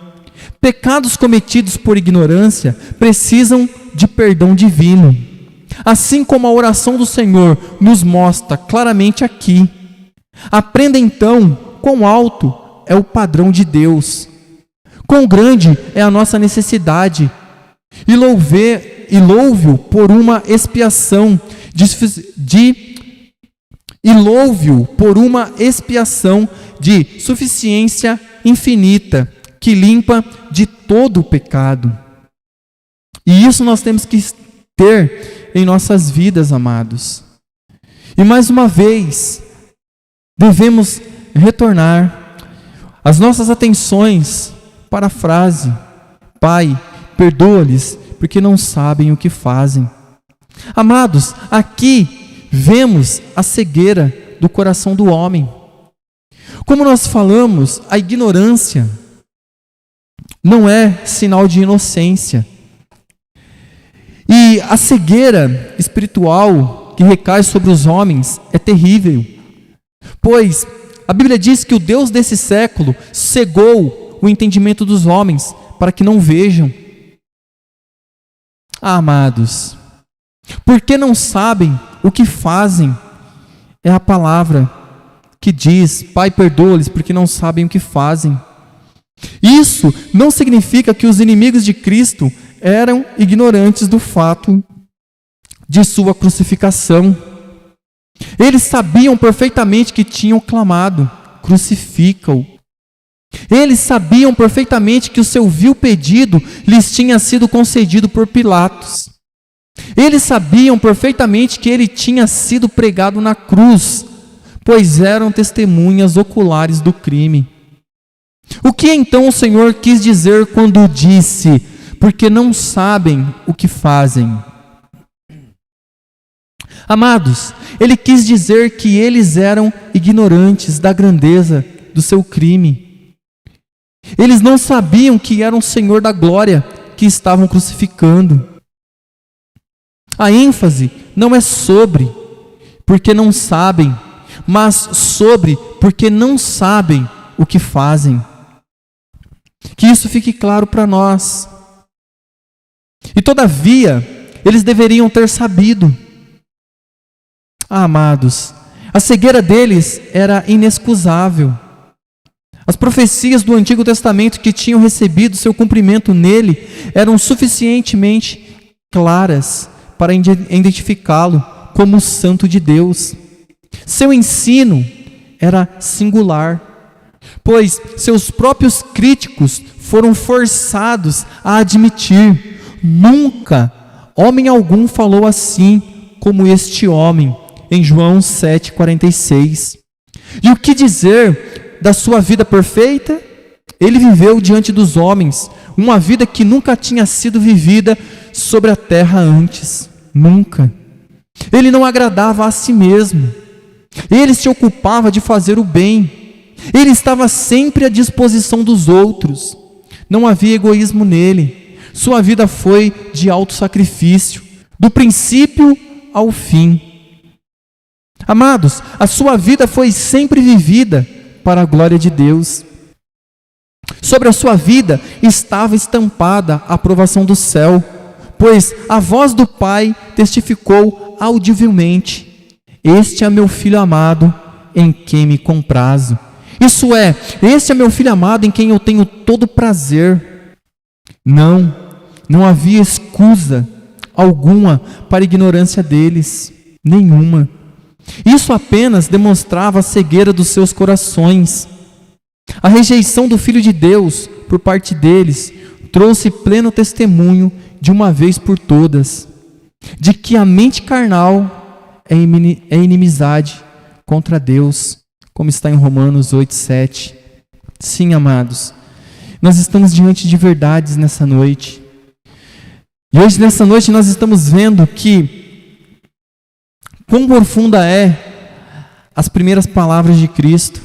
Pecados cometidos por ignorância precisam de perdão divino. Assim como a oração do Senhor nos mostra claramente aqui. Aprenda então quão alto é o padrão de Deus. Quão grande é a nossa necessidade. E louve-o por uma expiação de suficiência infinita, que limpa de todo o pecado. E isso nós temos que ter em nossas vidas, amados. E mais uma vez, devemos retornar as nossas atenções para a frase: Pai, perdoa-lhes, porque não sabem o que fazem. Amados, aqui vemos a cegueira do coração do homem. Como nós falamos, a ignorância não é sinal de inocência. E a cegueira espiritual que recai sobre os homens é terrível. Pois a Bíblia diz que o Deus desse século cegou o entendimento dos homens para que não vejam. Amados, porque não sabem o que fazem, é a palavra que diz: Pai, perdoa-lhes porque não sabem o que fazem. Isso não significa que os inimigos de Cristo eram ignorantes do fato de sua crucificação. Eles sabiam perfeitamente que tinham clamado: crucifica-o. Eles sabiam perfeitamente que o seu vil pedido lhes tinha sido concedido por Pilatos. Eles sabiam perfeitamente que ele tinha sido pregado na cruz, pois eram testemunhas oculares do crime. O que então o Senhor quis dizer quando disse: porque não sabem o que fazem? Amados, ele quis dizer que eles eram ignorantes da grandeza do seu crime. Eles não sabiam que era o Senhor da glória que estavam crucificando. A ênfase não é sobre porque não sabem, mas sobre porque não sabem o que fazem. Que isso fique claro para nós. E todavia, eles deveriam ter sabido. Amados, a cegueira deles era inexcusável. As profecias do Antigo Testamento que tinham recebido seu cumprimento nele eram suficientemente claras para identificá-lo como o Santo de Deus. Seu ensino era singular, pois seus próprios críticos foram forçados a admitir: nunca homem algum falou assim como este homem, em João 7,46. E o que dizer da sua vida perfeita? Ele viveu diante dos homens uma vida que nunca tinha sido vivida sobre a terra antes. Nunca. Ele não agradava a si mesmo. Ele se ocupava de fazer o bem. Ele estava sempre à disposição dos outros. Não havia egoísmo nele. Sua vida foi de autossacrifício, do princípio ao fim. Amados, a sua vida foi sempre vivida para a glória de Deus. Sobre a sua vida estava estampada a aprovação do céu, pois a voz do Pai testificou audivelmente: este é meu filho amado, em quem me comprazo. Isso é, este é meu filho amado, em quem eu tenho todo prazer. Não havia escusa alguma para a ignorância deles, nenhuma. Isso apenas demonstrava a cegueira dos seus corações. A rejeição do Filho de Deus por parte deles trouxe pleno testemunho de uma vez por todas de que a mente carnal é inimizade contra Deus, como está em Romanos 8,7. Sim, amados, nós estamos diante de verdades nessa noite. E hoje, nessa noite, nós estamos vendo que quão profunda é as primeiras palavras de Cristo.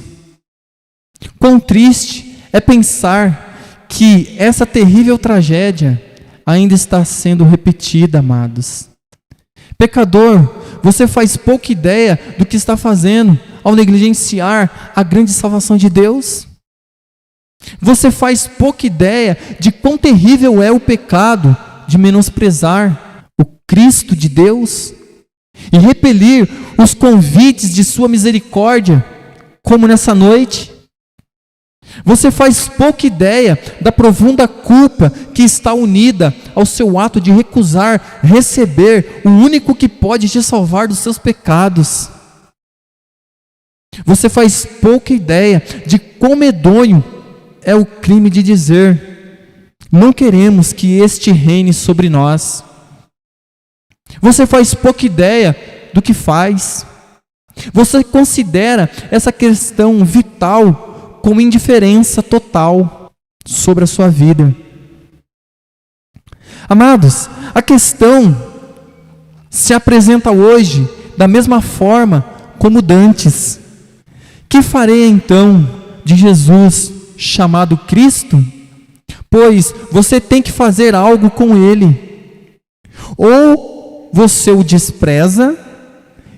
Quão triste é pensar que essa terrível tragédia ainda está sendo repetida, amados. Pecador, você faz pouca ideia do que está fazendo ao negligenciar a grande salvação de Deus? Você faz pouca ideia de quão terrível é o pecado de menosprezar o Cristo de Deus e repelir os convites de sua misericórdia, como nessa noite? Você faz pouca ideia da profunda culpa que está unida ao seu ato de recusar receber o único que pode te salvar dos seus pecados. Você faz pouca ideia de quão medonho é o crime de dizer: não queremos que este reine sobre nós. Você faz pouca ideia do que faz. Você considera essa questão vital com indiferença total sobre a sua vida. Amados, a questão se apresenta hoje da mesma forma como dantes. Que farei então de Jesus chamado Cristo? Pois você tem que fazer algo com ele. Ou você o despreza,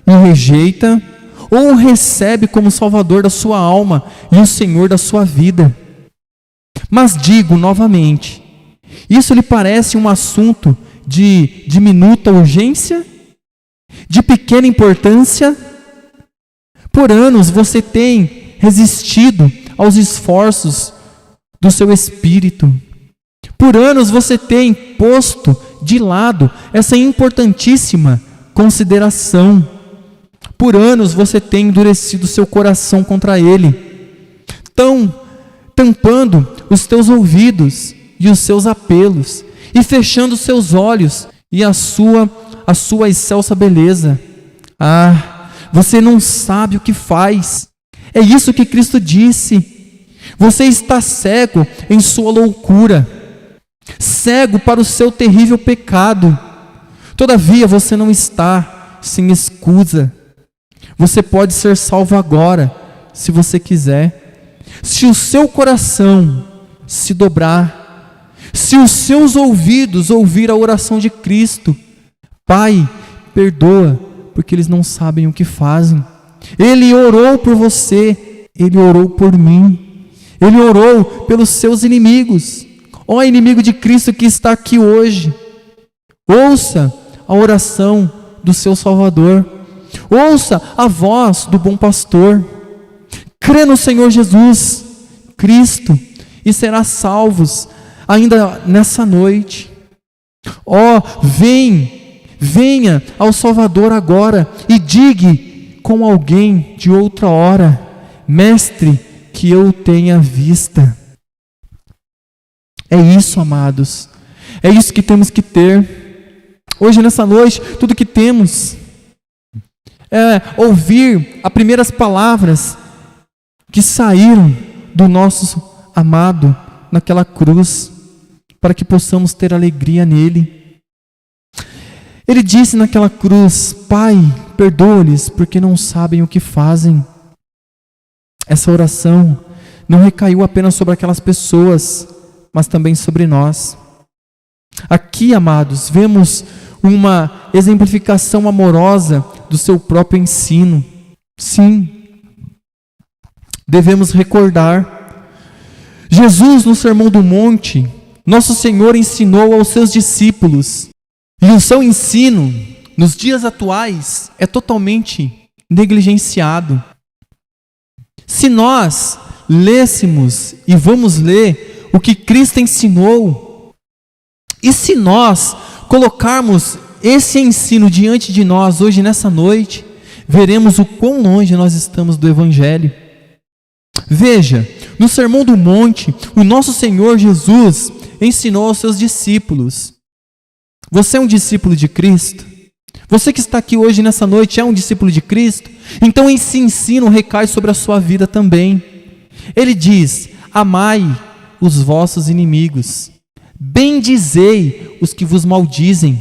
e o rejeita, ou o recebe como Salvador da sua alma e o Senhor da sua vida. Mas digo novamente, isso lhe parece um assunto de diminuta urgência? De pequena importância? Por anos você tem resistido aos esforços do seu espírito. Por anos você tem posto de lado essa importantíssima consideração. Por anos você tem endurecido seu coração contra ele, tampando os teus ouvidos e os seus apelos, e fechando os seus olhos e a sua excelsa beleza. Você não sabe o que faz. É isso que Cristo disse. Você está cego em sua loucura, cego para o seu terrível pecado. Todavia você não está sem escusa. Você pode ser salvo agora, se você quiser. Se o seu coração se dobrar, se os seus ouvidos ouvir a oração de Cristo: Pai, perdoa, porque eles não sabem o que fazem. Ele orou por você, ele orou por mim, ele orou pelos seus inimigos. Ó inimigo de Cristo que está aqui hoje, ouça a oração do seu Salvador. Ouça a voz do bom pastor. Crê no Senhor Jesus Cristo e serás salvos ainda nessa noite. Venha ao Salvador agora e diga com alguém de outra hora: Mestre, que eu tenha vista. É isso, amados. É isso que temos que ter. Hoje, nessa noite, tudo que temos é ouvir as primeiras palavras que saíram do nosso amado naquela cruz, para que possamos ter alegria nele. Ele disse naquela cruz: Pai, perdoa-lhes, porque não sabem o que fazem. Essa oração não recaiu apenas sobre aquelas pessoas, mas também sobre nós. Aqui, amados, vemos uma exemplificação amorosa do seu próprio ensino. Sim, devemos recordar. Jesus, no Sermão do Monte, nosso Senhor ensinou aos seus discípulos, e o seu ensino, nos dias atuais, é totalmente negligenciado. Se nós lêssemos e vamos ler o que Cristo ensinou, e se nós colocarmos esse ensino diante de nós hoje nessa noite, veremos o quão longe nós estamos do Evangelho. Veja, no Sermão do Monte, o nosso Senhor Jesus ensinou aos seus discípulos. Você é um discípulo de Cristo? Você que está aqui hoje nessa noite é um discípulo de Cristo? Então esse ensino recai sobre a sua vida também. Ele diz: amai os vossos inimigos, bendizei os que vos maldizem,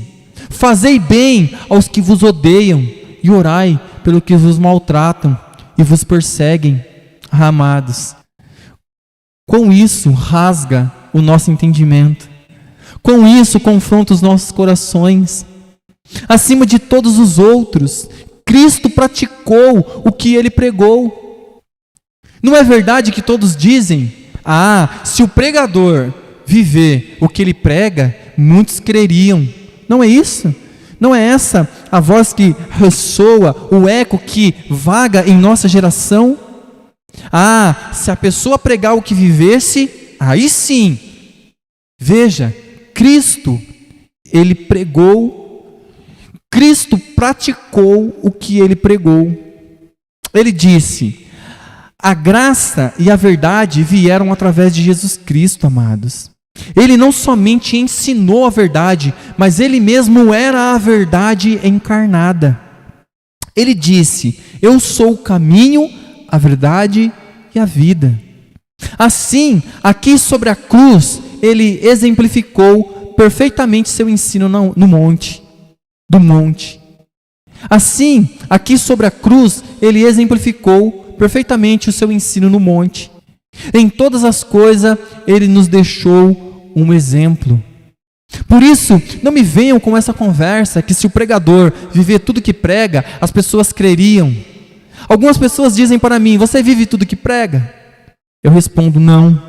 fazei bem aos que vos odeiam e orai pelo que vos maltratam e vos perseguem. Amados, com isso rasga o nosso entendimento, com isso confronta os nossos corações. Acima de todos os outros, Cristo praticou o que ele pregou. Não é verdade que todos dizem: se o pregador viver o que ele prega, muitos creriam. Não é isso? Não é essa a voz que ressoa, o eco que vaga em nossa geração? Se a pessoa pregar o que vivesse, aí sim. Veja, Cristo, ele pregou, Cristo praticou o que ele pregou. Ele disse: a graça e a verdade vieram através de Jesus Cristo, amados. Ele não somente ensinou a verdade, mas ele mesmo era a verdade encarnada. Ele disse: eu sou o caminho, a verdade e a vida. Assim, aqui sobre a cruz, ele exemplificou perfeitamente seu ensino do monte. Assim, aqui sobre a cruz, ele exemplificou perfeitamente o seu ensino no monte. Em todas as coisas, ele nos deixou um exemplo. Por isso, não me venham com essa conversa que se o pregador viver tudo que prega, as pessoas creriam. Algumas pessoas dizem para mim: você vive tudo que prega? Eu respondo: não.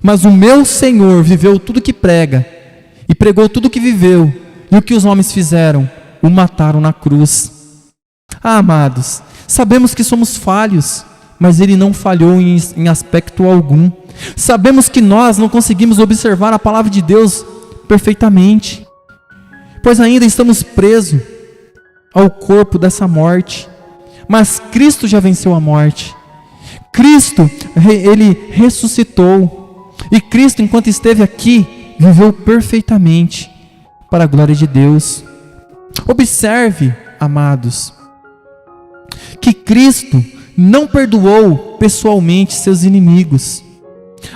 Mas o meu Senhor viveu tudo que prega e pregou tudo que viveu. E o que os homens fizeram? O mataram na cruz. Amados, sabemos que somos falhos, mas Ele não falhou em aspecto algum. Sabemos que nós não conseguimos observar a palavra de Deus perfeitamente, pois ainda estamos presos ao corpo dessa morte. Mas Cristo já venceu a morte. Cristo, Ele ressuscitou. E Cristo, enquanto esteve aqui, viveu perfeitamente para a glória de Deus. Observe, amados, que Cristo não perdoou pessoalmente seus inimigos.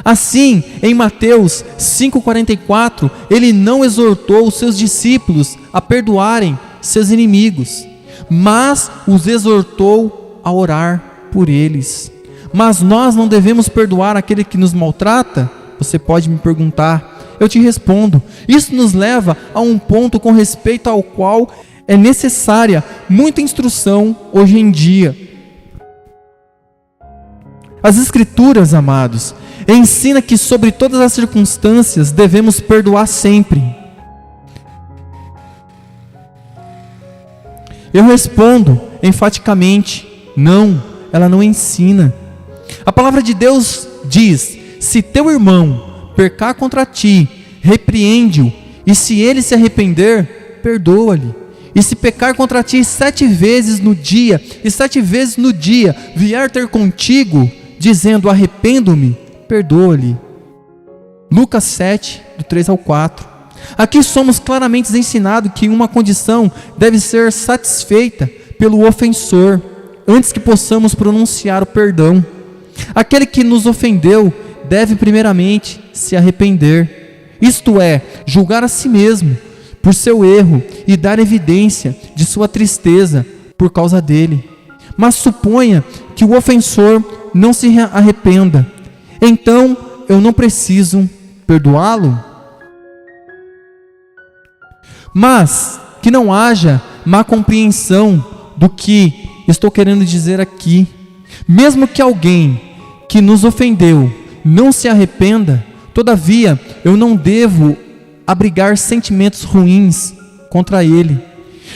Assim, em Mateus 5,44, Ele não exortou os seus discípulos a perdoarem seus inimigos, mas os exortou a orar por eles. Mas nós não devemos perdoar aquele que nos maltrata? Você pode me perguntar. Eu te respondo. Isso nos leva a um ponto com respeito ao qual é necessária muita instrução hoje em dia. As Escrituras, amados, ensina que sobre todas as circunstâncias devemos perdoar sempre. Eu respondo enfaticamente: não, ela não ensina. A palavra de Deus diz: se teu irmão pecar contra ti, repreende-o, e se ele se arrepender, perdoa-lhe. E se pecar contra ti 7 vezes no dia, e 7 vezes no dia vier ter contigo, dizendo: arrependo-me, perdoa-lhe. Lucas 7, do 3 ao 4. Aqui somos claramente ensinados que uma condição deve ser satisfeita pelo ofensor, antes que possamos pronunciar o perdão. Aquele que nos ofendeu deve primeiramente se arrepender, isto é, julgar a si mesmo por seu erro e dar evidência de sua tristeza por causa dele. Mas suponha que o ofensor não se arrependa, então eu não preciso perdoá-lo? Mas que não haja má compreensão do que estou querendo dizer aqui. Mesmo que alguém que nos ofendeu não se arrependa, todavia eu não devo abrigar sentimentos ruins contra ele.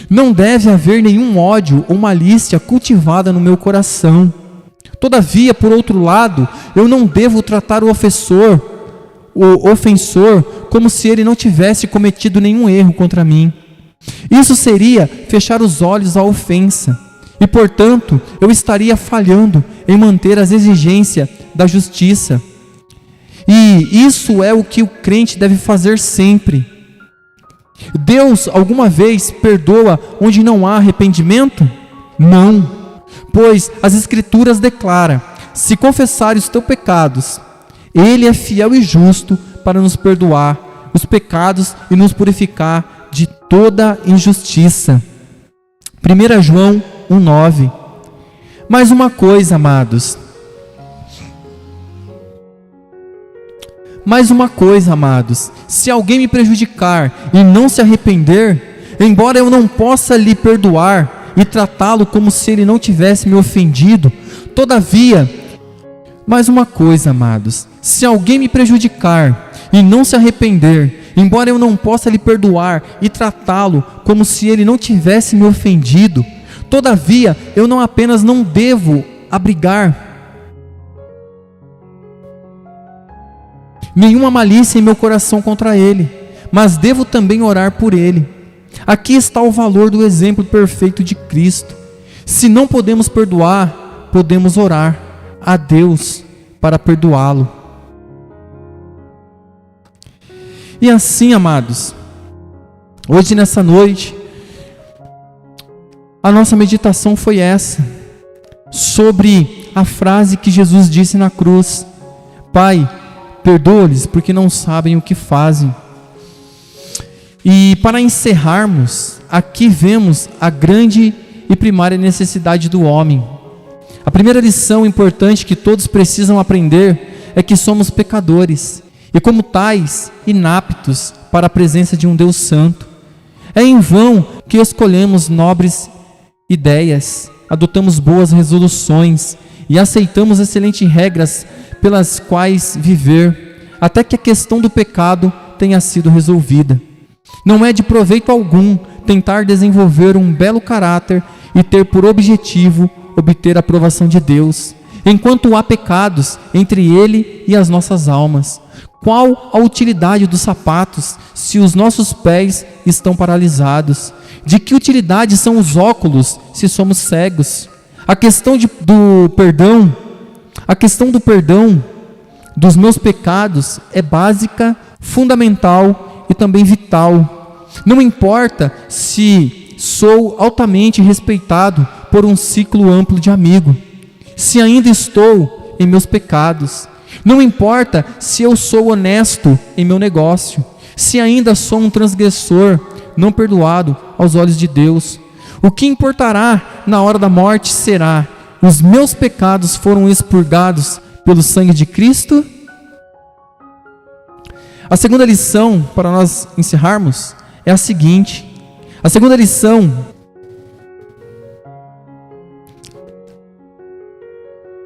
Não deve haver nenhum ódio ou malícia cultivada no meu coração. Todavia, por outro lado, eu não devo tratar o ofensor como se ele não tivesse cometido nenhum erro contra mim. Isso seria fechar os olhos à ofensa, e portanto eu estaria falhando em manter as exigências da justiça. E isso é o que o crente deve fazer sempre. Deus alguma vez perdoa onde não há arrependimento? Não, pois as Escrituras declaram: se confessares os teus pecados, Ele é fiel e justo para nos perdoar os pecados e nos purificar de toda injustiça. 1 João 1,9. Mais uma coisa, amados. Se alguém me prejudicar e não se arrepender, embora eu não possa lhe perdoar e tratá-lo como se ele não tivesse me ofendido, todavia, se alguém me prejudicar e não se arrepender, embora eu não possa lhe perdoar e tratá-lo como se ele não tivesse me ofendido, todavia, eu não apenas não devo abrigar nenhuma malícia em meu coração contra ele, mas devo também orar por ele. Aqui está o valor do exemplo perfeito de Cristo. Se não podemos perdoar, podemos orar a Deus para perdoá-lo. E assim, amados, hoje nessa noite, a nossa meditação foi essa, sobre a frase que Jesus disse na cruz: Pai, perdoa-lhes porque não sabem o que fazem. E para encerrarmos, aqui vemos a grande e primária necessidade do homem. A primeira lição importante que todos precisam aprender é que somos pecadores e, como tais, inaptos para a presença de um Deus santo. É em vão que escolhemos nobres ideias, adotamos boas resoluções e aceitamos excelentes regras pelas quais viver, até que a questão do pecado tenha sido resolvida. Não é de proveito algum tentar desenvolver um belo caráter e ter por objetivo obter a aprovação de Deus, enquanto há pecados entre Ele e as nossas almas. Qual a utilidade dos sapatos se os nossos pés estão paralisados? De que utilidade são os óculos se somos cegos? A questão do perdão dos meus pecados é básica, fundamental e também vital. Não importa se sou altamente respeitado por um ciclo amplo de amigos, se ainda estou em meus pecados. Não importa se eu sou honesto em meu negócio, se ainda sou um transgressor não perdoado aos olhos de Deus. O que importará na hora da morte será: os meus pecados foram expurgados pelo sangue de Cristo? A segunda lição, para nós encerrarmos, é a seguinte. A segunda lição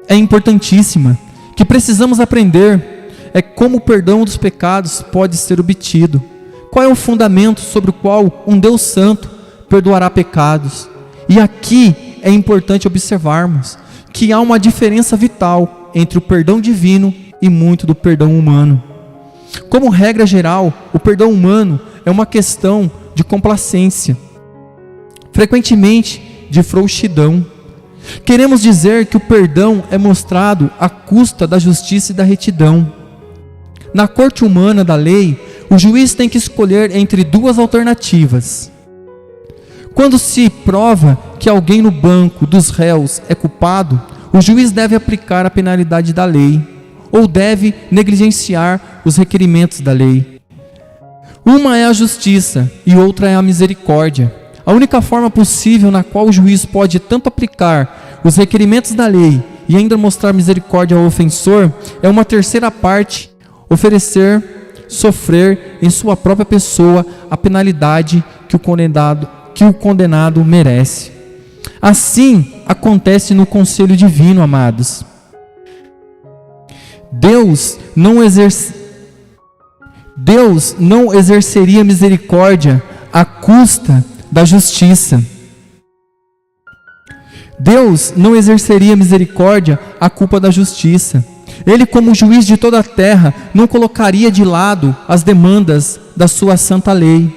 é importantíssima, que precisamos aprender, é como o perdão dos pecados pode ser obtido. Qual é o fundamento sobre o qual um Deus santo perdoará pecados? E aqui é importante observarmos que há uma diferença vital entre o perdão divino e muito do perdão humano. Como regra geral, o perdão humano é uma questão de complacência, frequentemente de frouxidão. Queremos dizer que o perdão é mostrado à custa da justiça e da retidão. Na corte humana da lei, o juiz tem que escolher entre duas alternativas. Quando se prova que alguém no banco dos réus é culpado, o juiz deve aplicar a penalidade da lei, ou deve negligenciar os requerimentos da lei. Uma é a justiça e outra é a misericórdia. A única forma possível na qual o juiz pode tanto aplicar os requerimentos da lei e ainda mostrar misericórdia ao ofensor é uma terceira parte sofrer em sua própria pessoa a penalidade que o condenado merece. Assim acontece no conselho divino, amados. Deus não exerceria misericórdia à custa da justiça. Deus não exerceria misericórdia à culpa da justiça. Ele, como juiz de toda a terra, não colocaria de lado as demandas da sua santa lei.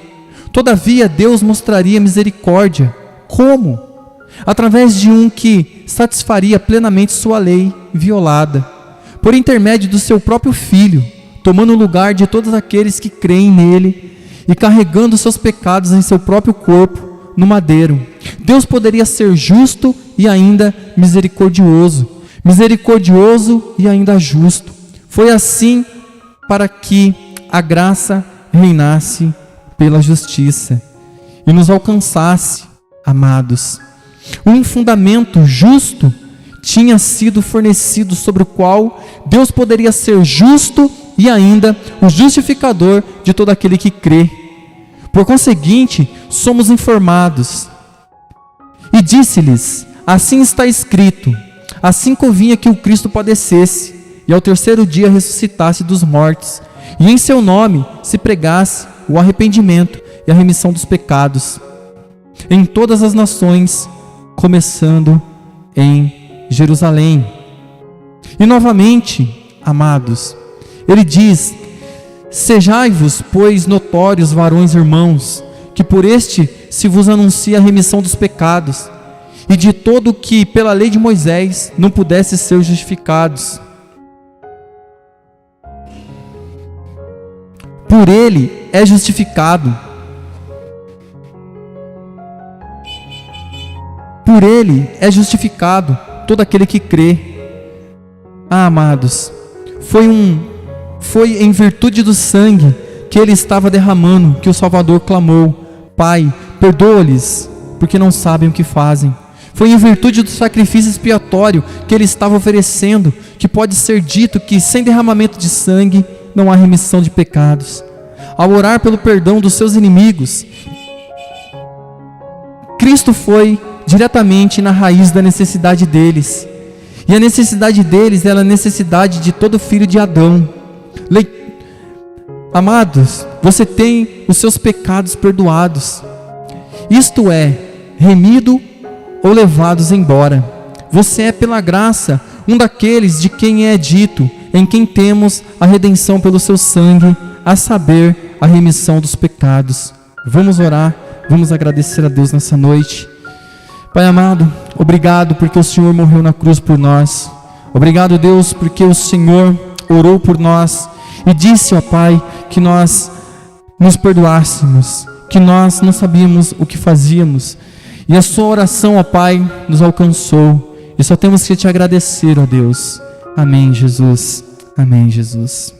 Todavia, Deus mostraria misericórdia. Como? Através de um que satisfaria plenamente sua lei violada, por intermédio do seu próprio Filho, tomando o lugar de todos aqueles que creem nele e carregando seus pecados em seu próprio corpo no madeiro. Deus poderia ser justo e ainda misericordioso e ainda justo. Foi assim para que a graça reinasse pela justiça e nos alcançasse, amados. Um fundamento justo tinha sido fornecido, sobre o qual Deus poderia ser justo e ainda o justificador de todo aquele que crê. Por conseguinte, somos informados. E disse-lhes: assim está escrito, assim convinha que o Cristo padecesse, e ao terceiro dia ressuscitasse dos mortos, e em seu nome se pregasse o arrependimento e a remissão dos pecados, em todas as nações, começando em Jerusalém. E novamente, amados, ele diz: sejai-vos, pois, notórios, varões irmãos, que por este se vos anuncia a remissão dos pecados, e de todo que pela lei de Moisés não pudesse ser justificados. Por ele é justificado. Por ele é justificado todo aquele que crê. Ah, amados, foi em virtude do sangue que ele estava derramando que o Salvador clamou: Pai, perdoa-lhes, porque não sabem o que fazem. Foi em virtude do sacrifício expiatório que ele estava oferecendo que pode ser dito que sem derramamento de sangue não há remissão de pecados. ao orar pelo perdão dos seus inimigos, Cristo foi diretamente na raiz da necessidade deles. E a necessidade deles era a necessidade de todo filho de Adão. Amados, você tem os seus pecados perdoados. Isto é, remido ou levados embora. Você é, pela graça, um daqueles de quem é dito, em quem temos a redenção pelo seu sangue, a saber, a remissão dos pecados. Vamos orar, vamos agradecer a Deus nessa noite. Pai amado, obrigado porque o Senhor morreu na cruz por nós. Obrigado, Deus, porque o Senhor orou por nós e disse, ó Pai, que nós nos perdoássemos, que nós não sabíamos o que fazíamos. E a sua oração, ó Pai, nos alcançou. E só temos que te agradecer, ó Deus. Amém, Jesus. Amém, Jesus.